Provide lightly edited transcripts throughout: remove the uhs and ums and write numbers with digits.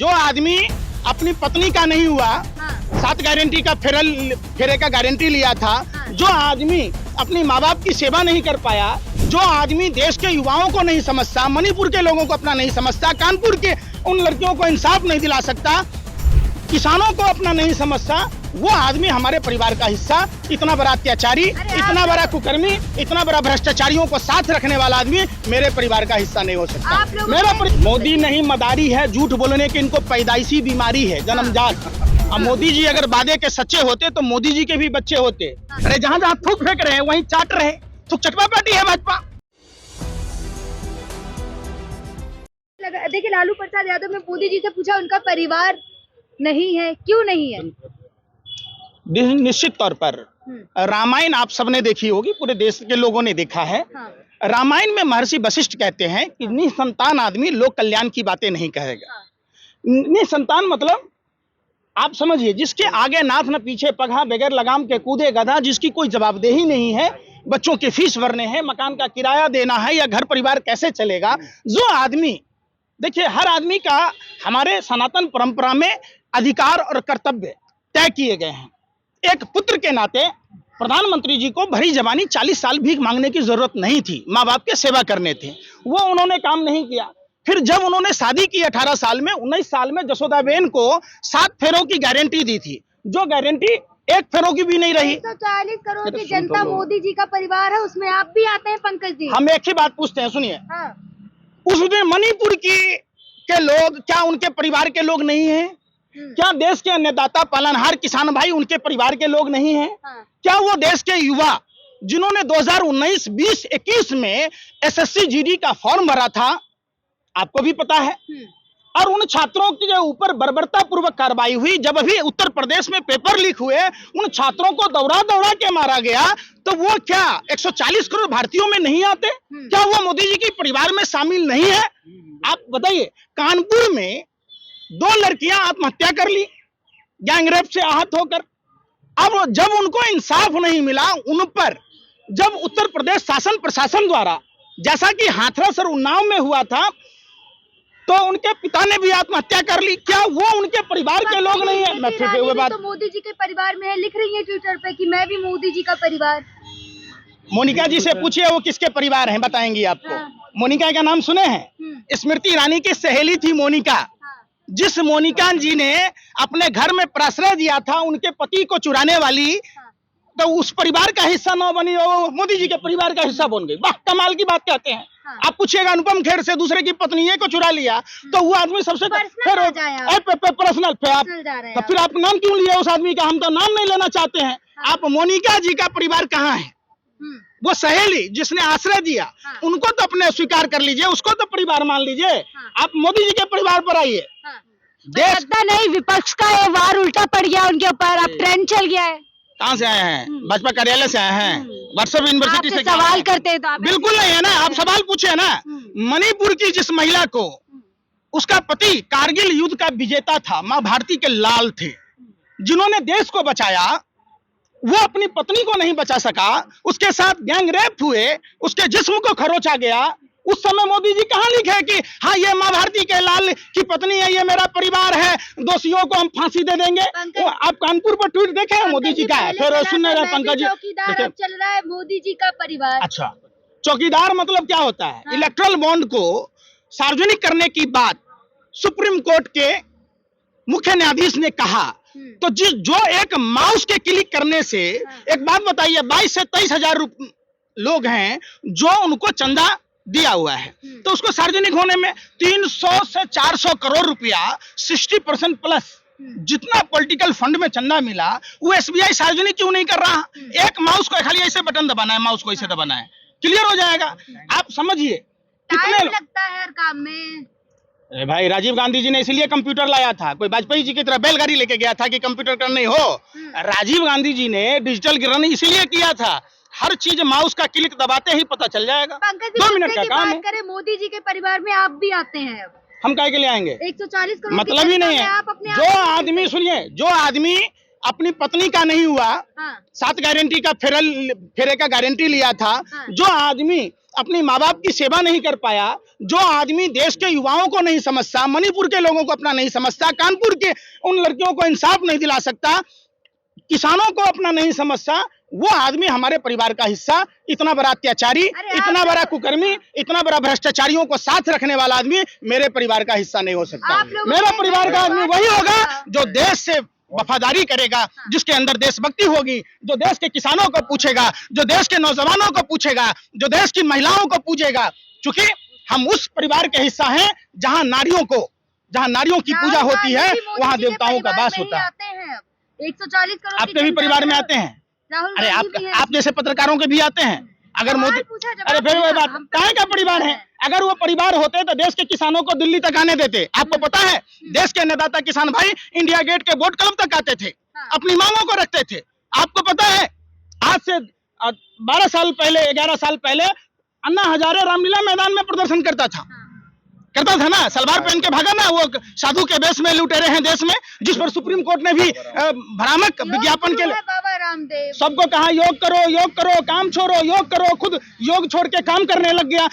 जो आदमी अपनी पत्नी का नहीं हुआ, हाँ। 7 गारंटी का फेरे का गारंटी लिया था, हाँ। जो आदमी अपनी माँ बाप की सेवा नहीं कर पाया, जो आदमी देश के युवाओं को नहीं समझता, मणिपुर के लोगों को अपना नहीं समझता, कानपुर के उन लड़कियों को इंसाफ नहीं दिला सकता, किसानों को अपना नहीं समझता, वो आदमी हमारे परिवार का हिस्सा, इतना बड़ा अत्याचारी, इतना बड़ा कुकर्मी, इतना बड़ा भ्रष्टाचारियों को साथ रखने वाला आदमी मेरे परिवार का हिस्सा नहीं हो सकता। मोदी नहीं मदारी है, झूठ बोलने की इनको पैदाइशी बीमारी है, जन्मजात। अब मोदी जी अगर वादे के सच्चे होते तो मोदी जी के भी बच्चे होते। अरे जहाँ जहाँ थूक फेंक रहे हैं वहीं चाट रहे, थूक चटवा पार्टी है भाजपा। देखिए, लालू प्रसाद यादव ने मोदी जी से पूछा, उनका परिवार नहीं है, क्यों नहीं है? निश्चित तौर पर रामायण आप सबने देखी होगी, पूरे देश के लोगों ने देखा है। हाँ। रामायण में महर्षि वशिष्ठ कहते हैं कि निसंतान आदमी लोक कल्याण की बातें नहीं कहेगा। हाँ। निसंतान मतलब आप समझिए, जिसके आगे नाथ न पीछे पगहा, बगैर लगाम के कूदे गधा, जिसकी कोई जवाबदेही नहीं है, बच्चों के फीस भरने हैं, मकान का किराया देना है, या घर परिवार कैसे चलेगा। जो आदमी, देखिए हर आदमी का हमारे सनातन परंपरा में अधिकार और कर्तव्य तय किए गए हैं। एक पुत्र के नाते प्रधानमंत्री जी को भरी जवानी 40 साल भीख मांगने की जरूरत नहीं थी, माँ बाप के सेवा करने थे, वो उन्होंने काम नहीं किया। फिर जब उन्होंने शादी की 18 साल में, 19 साल में जसोदाबेन को 7 फेरों की गारंटी दी थी, जो गारंटी 1 फेरों की भी नहीं रही। 140 करोड़ की जनता मोदी जी का परिवार है, उसमें आप भी आते हैं पंकज जी। हम एक ही बात पूछते हैं, सुनिए। हाँ। उसमें मणिपुर के लोग क्या उनके परिवार के लोग नहीं हैं? क्या देश के अन्नदाता पालनहार किसान भाई उनके परिवार के लोग नहीं हैं? हाँ। क्या वो देश के युवा जिन्होंने 2019, 20, 21 में एसएससी जीडी का फॉर्म भरा था, आपको भी पता है, और उन छात्रों के ऊपर बर्बरता पूर्वक कार्रवाई हुई, जब अभी उत्तर प्रदेश में पेपर लीक हुए, उन छात्रों को दौड़ा दौड़ा के मारा गया, तो वो क्या 140 करोड़ भारतीयों में नहीं आते? क्या वो मोदी जी के परिवार में शामिल नहीं है? आप बताइए। कानपुर में 2 लड़कियां आत्महत्या कर ली गैंगरेप से आहत होकर। अब जब उनको इंसाफ नहीं मिला, उन पर जब उत्तर प्रदेश शासन प्रशासन द्वारा, जैसा कि हाथरस और उन्नाव में हुआ था, तो उनके पिता ने भी आत्महत्या कर ली। क्या वो उनके परिवार के लोग नहीं है? मैं फिर हुए बात, तो मोदी जी के परिवार में है, लिख रही है ट्विटर पे कि मैं भी मोदी जी का परिवार। मोनिका जी से पूछिए वो किसके परिवार हैं, बताएंगी आपको। हाँ। मोनिका का नाम सुने हैं? स्मृति ईरानी की सहेली थी मोनिका। जिस मोनिका जी ने अपने घर में प्रश्रय दिया था उनके पति को चुराने वाली, तो उस परिवार का हिस्सा न बनी, वो मोदी जी के परिवार का हिस्सा बन गई। वाह, कमाल की बात कहते हैं। आप पूछिएगा अनुपम खेर से, दूसरे की पत्नी को चुरा लिया, तो वो आदमी सबसे पर्सनल फिर आप नाम क्यों लिया उस आदमी का? हम तो नाम नहीं लेना चाहते हैं। आप मोनिका जी का परिवार कहाँ है? वो सहेली जिसने आश्रय दिया, उनको तो अपने स्वीकार कर लीजिए, उसको तो परिवार मान लीजिए। आप मोदी जी के परिवार पर आइए। देश नहीं, विपक्ष का ये वार उल्टा पड़ गया उनके ऊपर, अब ट्रेंड चल गया है। कहाँ से आए हैं? भाजपा कार्यालय से आए हैं? व्हाट्सएप यूनिवर्सिटी से सवाल करते हैं तो आप बिल्कुल नहीं है ना, आप सवाल पूछे ना। मणिपुर की जिस महिला को, उसका पति कारगिल युद्ध का विजेता था, माँ भारती के लाल थे, जिन्होंने देश को बचाया, वो अपनी पत्नी को नहीं बचा सका, उसके साथ गैंग रेप हुए, उसके जिस्म को खरोचा गया। उस समय मोदी जी कहाँ लिखे कि हाँ ये माँ भारती के लाल की पत्नी है, ये मेरा परिवार है, दोषियों को हम फांसी दे देंगे? आप कानपुर पर ट्वीट देखे हैं मोदी जी का? फिर सुनने रहे पंकज जी, चौकीदार अब चल रहा है मोदी जी का परिवार। अच्छा, चौकीदार मतलब क्या होता है? हाँ। इलेक्ट्रल बॉन्ड को सार्वजनिक करने की बात सुप्रीम कोर्ट के मुख्य न्यायाधीश ने कहा, तो जो एक माउस के क्लिक करने से, एक बात बताइए, 22 से 23 हजार लोग हैं जो उनको चंदा दिया हुआ है, तो उसको सार्वजनिक होने में 300 से 400 करोड़ रुपया, 60% प्लस जितना पॉलिटिकल फंड में चंदा मिला, वो एसबीआई सार्वजनिक क्यों नहीं कर रहा? एक माउस को खाली ऐसे बटन दबाना है, माउस को ऐसे दबाना है, क्लियर हो जाएगा। आप समझिए कितने लगता है हर काम में। अरे भाई, राजीव गांधी जी ने इसलिए कंप्यूटर लाया था, कोई वाजपेयी जी की तरह बैलगाड़ी लेके गया था कि कंप्यूटर करने हो। राजीव गांधी जी ने डिजिटल गिरानी इसलिए किया था, हर चीज माउस का क्लिक दबाते ही पता चल जाएगा। 2 मिनट का काम है। मोदी जी के परिवार में आप भी आते हैं, अब हम काहे के लिए आएंगे? 140 करोड़ मतलब ही नहीं है। जो आदमी, सुनिए, जो आदमी अपनी पत्नी का नहीं हुआ, हाँ। 7 गारंटी का फेरे का गारंटी लिया था, हाँ। जो आदमी अपनी माँ बाप की सेवा नहीं कर पाया, जो आदमी देश के युवाओं को नहीं समझता, मणिपुर के लोगों को अपना नहीं समझता, कानपुर के उन लड़कियों को इंसाफ नहीं दिला सकता, किसानों को अपना नहीं समझता, वो आदमी हमारे परिवार का हिस्सा, इतना बड़ा अत्याचारी, इतना बड़ा कुकर्मी, इतना बड़ा भ्रष्टाचारियों को साथ रखने वाला आदमी मेरे परिवार का हिस्सा नहीं हो सकता। मेरा परिवार का आदमी वही होगा जो देश से वफादारी करेगा, जिसके अंदर देशभक्ति होगी, जो देश के किसानों को पूछेगा, जो देश के नौजवानों को पूछेगा, जो देश की महिलाओं को पूछेगा। चूंकि हम उस परिवार के हिस्सा हैं जहां नारियों की पूजा होती है, वहां देवताओं का वास होता है। 140 करोड़ आपके भी परिवार में आते हैं? अरे आप जैसे पत्रकारों के भी आते हैं। अगर मोदी, अरे फिर वो बात काहे का परिवार है? अगर वो परिवार होते तो देश के किसानों को दिल्ली तक आने देते। आपको पता है देश के अन्नदाता किसान भाई इंडिया गेट के बोट क्लब तक आते थे, अपनी मांगों को रखते थे। आपको पता है आज से 12 साल पहले, 11 साल पहले अन्ना हजारे रामलीला मैदान में प्रदर्शन करता था ना, सलवार पहन के भागा ना, वो साधु के वेश में लुटेरे हैं देश में, जिस पर सुप्रीम कोर्ट ने भी भ्रामक विज्ञापन के बाबा रामदेव सबको कहा योग करो, काम छोड़ो, योग करो, खुद योग छोड़ के काम करने लग गया।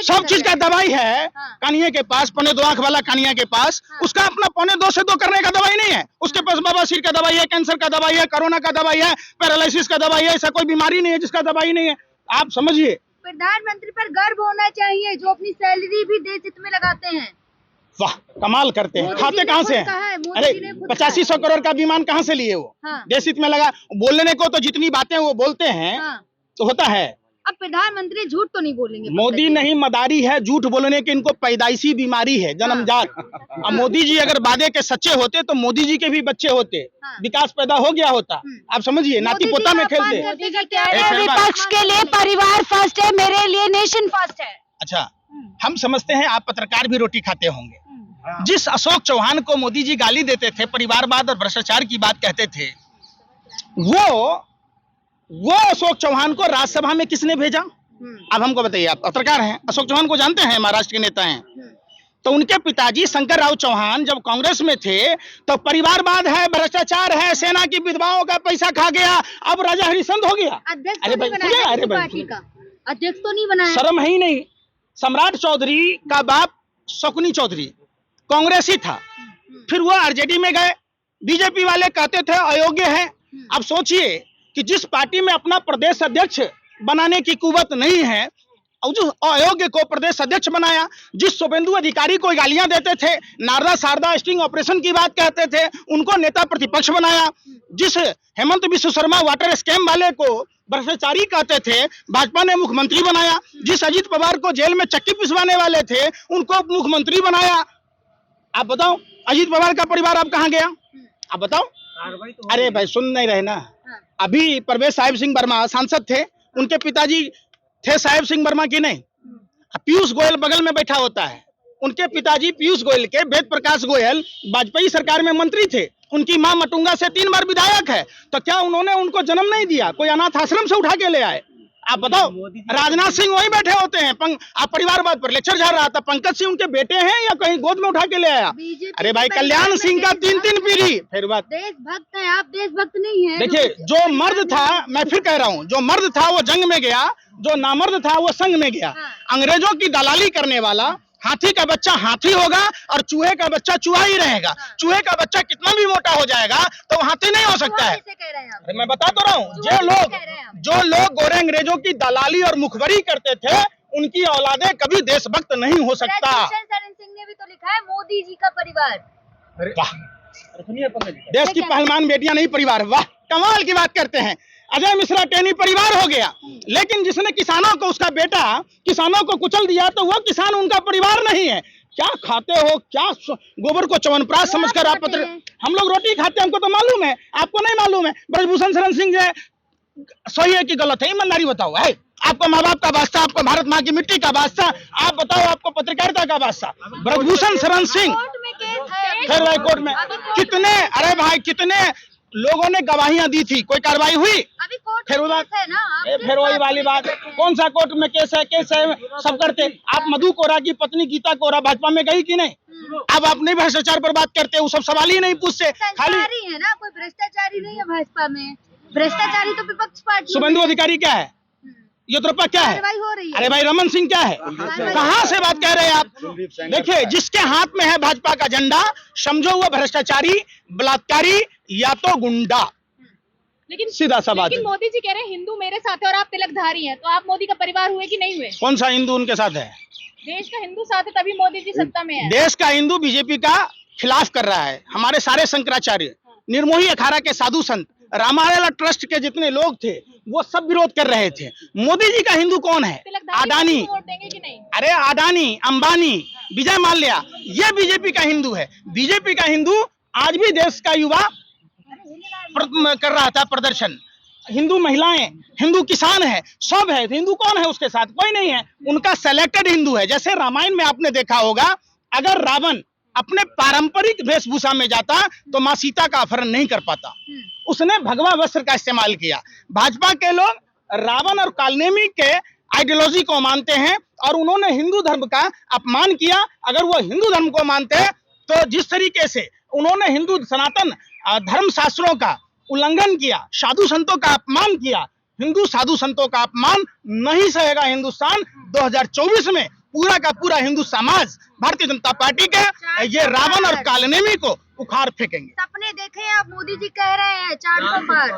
सब चीज का दवाई है कानिया के पास, 2.25 आंख वाला कानिया के पास, उसका अपना 2.25 से 2 करने का दवाई नहीं है। उसके पास बवासीर का दवाई है, कैंसर का दवाई है, कोरोना का दवाई है, पैरालिसिस का दवाई है, ऐसा कोई बीमारी नहीं है जिसका दवाई नहीं है। आप समझिए, प्रधानमंत्री पर गर्व होना चाहिए जो अपनी सैलरी भी देश हित में लगाते हैं। वाह, कमाल करते हैं। खाते कहाँ से हैं? अरे 8500 करोड़ का विमान कहाँ से लिए वो? देश हित में लगा। बोलने को तो जितनी बातें वो बोलते हैं तो होता है। अब प्रधानमंत्री झूठ तो नहीं बोलेंगे। मोदी नहीं मदारी है, झूठ बोलने की इनको पैदाइशी बीमारी है, जन्मजात। अब मोदी जी अगर वादे के सच्चे होते तो मोदी जी के भी बच्चे होते, विकास पैदा हो गया होता। आप समझिए, नाती पोता में खेलते। विपक्ष के लिए परिवार फर्स्ट है, मेरे लिए नेशन फर्स्ट है। अच्छा, हम समझते हैं आप पत्रकार भी रोटी खाते होंगे। जिस अशोक चौहान को मोदी जी गाली देते थे, परिवारवाद और भ्रष्टाचार की बात कहते थे, वो अशोक चौहान को राज्यसभा में किसने भेजा? अब हमको बताइए, आप पत्रकार हैं, अशोक चौहान को जानते हैं, महाराष्ट्र के नेता हैं। तो उनके पिताजी शंकर राव चौहान जब कांग्रेस में थे तो परिवारवाद है, भ्रष्टाचार है, सेना की विधवाओं का पैसा खा गया, अब राजा हरिश्चंद्र हो गया। अरे अध्यक्ष तो नहीं बनाया। शर्म है ही नहीं। सम्राट चौधरी का बाप शकुनी चौधरी कांग्रेसी था, फिर वो आरजेडी में गए। बीजेपी वाले कहते थे अयोग्य है। अब सोचिए कि जिस पार्टी में अपना प्रदेश अध्यक्ष बनाने की कुवत नहीं है, और जो अयोग्य को प्रदेश अध्यक्ष बनाया, जिस शुभेंदु अधिकारी को गालियां देते थे, नारदा शारदा स्टिंग ऑपरेशन की बात कहते थे, उनको नेता प्रतिपक्ष बनाया, जिस हेमंत बिश्व शर्मा वाटर स्कैम वाले को भ्रष्टाचारी कहते थे, भाजपा ने मुख्यमंत्री बनाया, जिस अजीत पवार को जेल में चक्की पिसवाने वाले थे, उनको मुख्यमंत्री बनाया। आप बताओ, अजीत पवार का परिवार अब कहाँ गया? आप बताओ। अरे भाई सुन नहीं रहे ना। अभी परवेश साहिब सिंह वर्मा सांसद थे, उनके पिताजी थे साहिब सिंह वर्मा की नहीं, पीयूष गोयल बगल में बैठा होता है। उनके पिताजी पीयूष गोयल के वेद प्रकाश गोयल वाजपेयी सरकार में मंत्री थे, उनकी मां मटुंगा से 3 बार विधायक है। तो क्या उन्होंने उनको जन्म नहीं दिया? कोई अनाथ आश्रम से उठा के ले आए? आप बताओ। राजनाथ सिंह वहीं बैठे होते हैं, आप परिवारवाद पर लेक्चर झाड़ रहा था। पंकज सिंह उनके बेटे हैं या कहीं गोद में उठा के ले आया? अरे भाई, कल्याण सिंह का 3 पीढ़ी। फिर बात देशभक्त है, आप देशभक्त नहीं है। देखिए, जो मर्द था, मैं फिर कह रहा हूँ, जो मर्द था वो जंग में गया, जो नामर्द था वो संग में गया। अंग्रेजों की दलाली करने वाला हाथी का बच्चा हाथी होगा और चूहे का बच्चा चूहा ही रहेगा। चूहे का बच्चा कितना भी मोटा हो जाएगा तो वो हाथी नहीं हो सकता है। मैं बता तो रहा हूँ, जो लोग गोरे अंग्रेजों की दलाली और मुखबरी करते थे, उनकी औलादे कभी देशभक्त नहीं हो सकता। शरण सिंह ने भी तो लिखा है मोदी जी का परिवार। देश की पहलवान बेटियां नहीं परिवार। वाह, कमाल की बात करते हैं। अजय मिश्रा टेनी परिवार हो गया, लेकिन जिसने किसानों को, उसका बेटा किसानों को कुचल दिया, तो वो किसान उनका परिवार नहीं है। क्या खाते हो? क्या गोबर को च्यवनप्राश समझकर आप हम लोग रोटी खाते हैं, हमको तो मालूम है, आपको नहीं मालूम है। ब्रजभूषण शरण सिंह जो सही है कि गलत है? ईमानदारी बताओ। है आपको माँ बाप का वास्ता, आपको भारत माँ की मिट्टी का वास्ता, आप बताओ, आपको पत्रकारिता का वास्ता। ब्रजभूषण शरण सिंह फिर हाईकोर्ट में कितने, अरे भाई कितने लोगों ने गवाहियां दी थी, कोई कार्रवाई हुई? अभी कोर्ट फिर वही वाली बात, कौन सा कोर्ट में केस है सब करते। आप मधु कोरा की पत्नी गीता कोरा भाजपा में गई कि नहीं? अब अपने भ्रष्टाचार पर बात करते हैं, वो सब सवाल ही नहीं पूछते, खाली भ्रष्टाचारी है ना, कोई भ्रष्टाचारी नहीं है भाजपा में। भ्रष्टाचारी तो विपक्ष पार्टी शुभेंदु अधिकारी क्या है, येद्रप्पा क्या है, कार्रवाई हो रही है। अरे भाई रमन सिंह क्या है, कहाँ से बात कह रहे हैं आप। देखिए, जिसके हाथ में है भाजपा का झंडा, समझो वो भ्रष्टाचारी, बलात्कारी या तो गुंडा, लेकिन सीधा सा बात है। लेकिन मोदी जी कह रहे हैं हिंदू मेरे साथ है और आप तिलकधारी हैं, तो आप मोदी का परिवार हुए कि नहीं हुए? कौन सा हिंदू उनके साथ है? देश का हिंदू साथ है तभी मोदी जी सत्ता में है। देश का हिंदू बीजेपी का खिलाफ कर रहा है। हमारे सारे शंकराचार्य, निर्मोही अखाड़ा के साधु संत, रामायण ट्रस्ट के जितने लोग थे वो सब विरोध कर रहे थे। मोदी जी का हिंदू कौन है? तिलकधारी अडानी, को वोट देंगे कि नहीं? अरे अडानी, अंबानी, विजय माल्या, ये बीजेपी का हिंदू है। बीजेपी का हिंदू आज भी देश का युवा कर रहा था प्रदर्शन। हिंदू महिलाएं, हिंदू किसान है, सब है। हिंदू कौन है उसके साथ? कोई नहीं है। उनका सेलेक्टेड हिंदू है। जैसे रामायण में आपने देखा होगा, अगर रावण अपने पारंपरिक वेशभूषा में जाता तो मां सीता का अपहरण नहीं कर पाता। उसने भगवा वस्त्र का इस्तेमाल किया। भाजपा के लोग रावण और कालनेमी के आइडियोलॉजी को मानते हैं और उन्होंने हिंदू धर्म का अपमान किया। अगर वो हिंदू धर्म को मानते तो जिस तरीके से उन्होंने हिंदू सनातन धर्म शास्त्रों का उल्लंघन किया, साधु संतों का अपमान किया, हिंदू साधु संतों का अपमान नहीं सहेगा हिंदुस्तान। 2024 में पूरा का पूरा हिंदू समाज भारतीय जनता पार्टी के ये रावण और कालनेमी को उखाड़ फेंकेंगे। सपने देखे आप, मोदी जी कह रहे हैं 400 पार।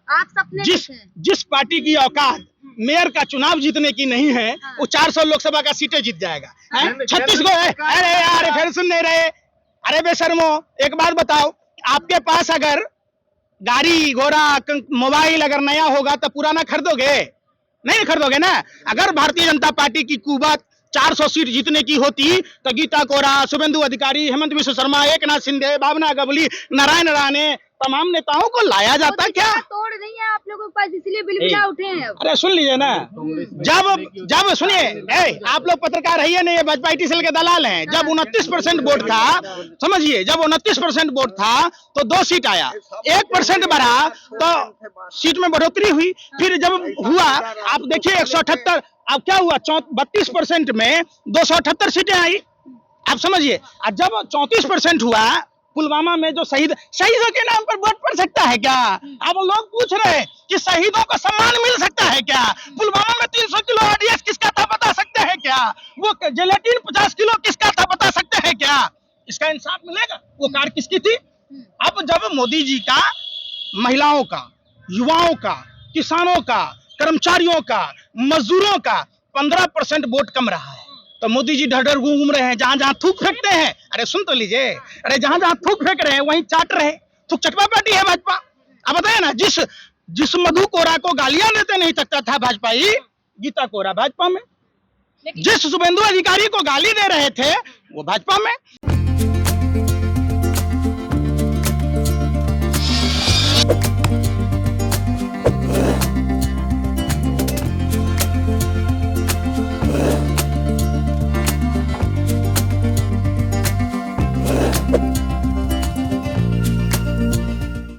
आप सपने देखे? जिस पार्टी की औकात मेयर का चुनाव जीतने की नहीं है, वो 400 लोकसभा का सीटें जीत जाएगा। 36 को है। अरे यार फिर सुन नहीं रहे। अरे बेशर्मो, एक बात बताओ, आपके पास अगर गाड़ी घोड़ा मोबाइल अगर नया होगा तो पुराना खरीदोगे? नहीं खरीदोगे ना। अगर भारतीय जनता पार्टी की कुबात 400 सीट जीतने की होती तो गीता कोरा, शुभेंदु अधिकारी, हेमंत विश्व शर्मा, एकनाथ शिंदे, भावना गवली, नारायण राणे, तमाम नेताओं को लाया जाता क्या? तोड़ नहीं है आप लोगों के पास, इसलिए बिलबिला उठे हैं। अरे सुन लीजिए ना, जब सुनिए, आप लोग पत्रकार है नहीं, भाजपा ITCL के दलाल हैं। जब 29% वोट था, समझिए, जब 29% वोट था तो 2 सीट आया, 1% बढ़ा तो सीट में बढ़ोतरी हुई। फिर जब हुआ, आप देखिए 178, अब क्या हुआ, 32% में 278 सीटें आई। आप समझिए, जब 34% हुआ, पुलवामा में जो शहीदों के नाम पर वोट पड़ सकता है क्या? अब लोग पूछ रहे हैं कि शहीदों को सम्मान मिल सकता है क्या? पुलवामा में 300 किलो RDS किसका था बता सकते हैं क्या? वो जेलेटिन 50 किलो किसका था बता सकते हैं क्या? इसका इंसाफ मिलेगा? वो कार किसकी थी? अब जब मोदी जी का महिलाओं का, युवाओं का, किसानों का, कर्मचारियों का, मजदूरों का 15% वोट कम रहा है, तो मोदी जी ढर ढर घूम रहे हैं, जहां जहां थूक फेंकते हैं। अरे सुन तो लीजिए, अरे जहां जहां थूक फेंक रहे हैं वहीं चाट रहे। थूक चटवा पार्टी है भाजपा। अब बताइए ना, जिस मधु कोरा को गालियां देते नहीं सकता था भाजपाई, गीता कोरा भाजपा में। जिस शुभेंदु अधिकारी को गाली दे रहे थे वो भाजपा में।